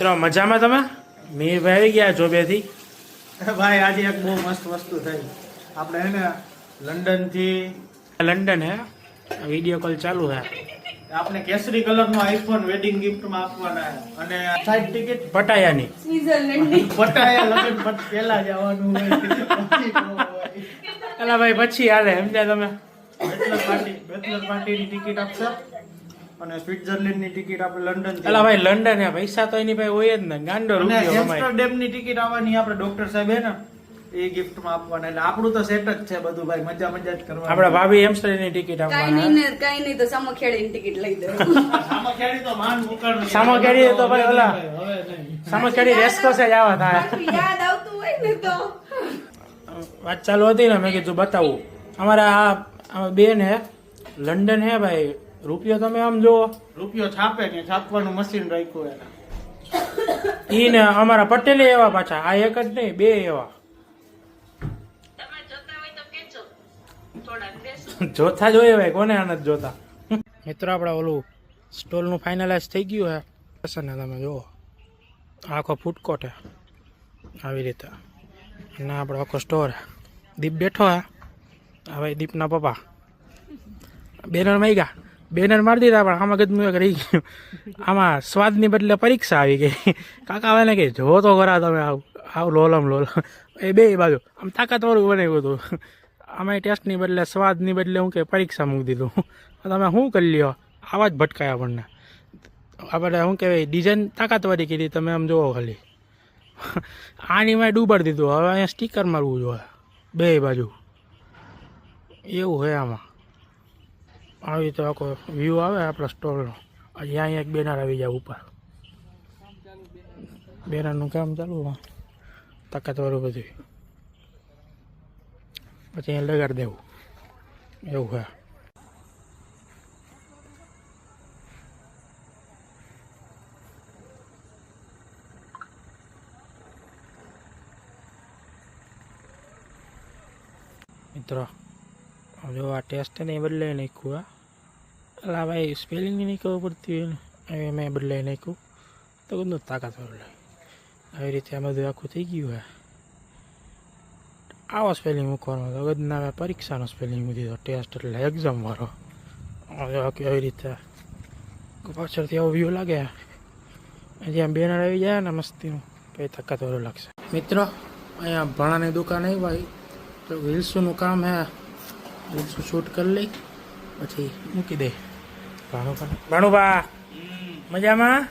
મિત્રો મજામાં તમે? મીરભાઈ આવી ગયા જોબેથી. ભાઈ આજે એક બહુ મસ્ત વસ્તુ થઈ. આપણે હે ને લંડન હે વિડીયો કોલ ચાલુ હે. આપણે કેસરી કલરનો આઈફોન વેડિંગ ગિફ્ટમાં આપવાના છે. અને ફ્લાઇટ ટિકિટ પટાયાની સ્વિટ્ઝરલેન્ડની પટાયા લગન પહેલા જવાનું હોય. એલા ભાઈ પછી હાલે સમજ્યા તમે? બેચલર પાર્ટીની ટિકિટ આપશે અને સ્વિટ્ઝરલેન્ડની ટિકિટ આપણે લંડન. એલા ભાઈ લંડન હે, પૈસા તો એની ભાઈ હોય જ ને, ગાંડો રૂપિયો કમાય. એમ્સ્ટરડેમની ટિકિટ આવવાની આપણે ડોક્ટર સાહેબ હે ને એ ગિફ્ટમાં આપવાના. એટલે આપણું તો સેટ જ છે બધું ભાઈ, મજા જ કરવાની. આપડા ભાભી એમ્સ્ટરડેમની ટિકિટ કાઈ આપવાના. નહીં તો સામખેડીની ટિકિટ લઈ દો. સામખેડી તો માન મુકાણું. સામખેડી તો ભાઈ ઓલા હવે નહીં. સામખેડી રેસ્કો છે જ આવા થાય. યાદ આવતું હોય ને તો વાત ચાલુ હતી ને, મેં કીધું બતાવું. અમારા આ બેન હે લંડન હે ભાઈ. રૂપિયો તમે આમ જોવો, રૂપિયો છાપે ને છાપવાનું મશીન રાખ્યું એને. ઈ ને અમારા પટેલે એવા પાછા, આ એક જ નહીં બે એવા. જોતા જ હોય ભાઈ, કોને આનંદ જોતા. મિત્રો આપડા ઓલું સ્ટોલ નું ફાઇનલાઇઝ થઈ ગયું હે. ને તમે જુઓ આખો ફૂડકોર્ટ હે આવી રીતે. અને આપણો આખો સ્ટોર હે. દીપ બેઠો હે. હવે દીપના પપ્પા બેનર માં ગયા, બેનર મારી દીધા, પણ આમાં ગદનું એક રહી ગયું. આમાં સ્વાદની બદલે પરીક્ષા આવી ગઈ. કાકા આવે ને કે જો તો ખરા તમે આવ લોલમ એ બે બાજુ આમ તાકાતવાળું બનાવ્યું હતું. આમાં ટેસ્ટની બદલે સ્વાદની બદલે હું કે પરીક્ષા મૂકી દીધું. તમે શું કરી લ્યો, આવા જ ભટકાયા આપણને. આપણે શું કહેવાય ડિઝાઇન તાકાતવાળી કીધી, તમે આમ જુઓ ખાલી. આની મેં ડૂબાડી દીધું. હવે અહીંયા સ્ટીકર મારવું જોઈએ બે બાજુ, એવું હોય આમાં. આવી તો આખો વ્યૂ આવે આપણા સ્ટોરનો. હજી અહીંયા એક બેનર આવી જાય ઉપર, બેનરનું કામ ચાલુ તાકાતવાળું બધું. પછી અહીંયા લગાડી દેવું, એવું હોય. મિત્રો જો આ ટેસ્ટ ને બદલાઈ નાખ્યું. એટલે ભાઈ સ્પેલિંગની નહીં ખબર પડતી હોય ને, હવે મેં બદલાઈ નાખ્યું તો બધું તાકાતવાળું લાગે. આવી રીતે આ બધું આખું થઈ ગયું હોય. આવો સ્પેલિંગ મૂકવાનો હતો, ગદના પરીક્ષાનો સ્પેલિંગ મૂકી દીધો, ટેસ્ટ એટલે એક્ઝામ વાળો. આવી રીતે પાછળથી આવો વ્યૂ લાગે. જ્યાં બેનર આવી જાય ને મસ્તીનું, પછી તાકાતવાળું લાગશે. મિત્રો અહીંયા ભણાની દુકાન આવી ભાઈ, તો રીલ્સનું કામ હે. રીલ્સ શૂટ કરી લઈ પછી મૂકી દે. ભાણુભા મજામાં?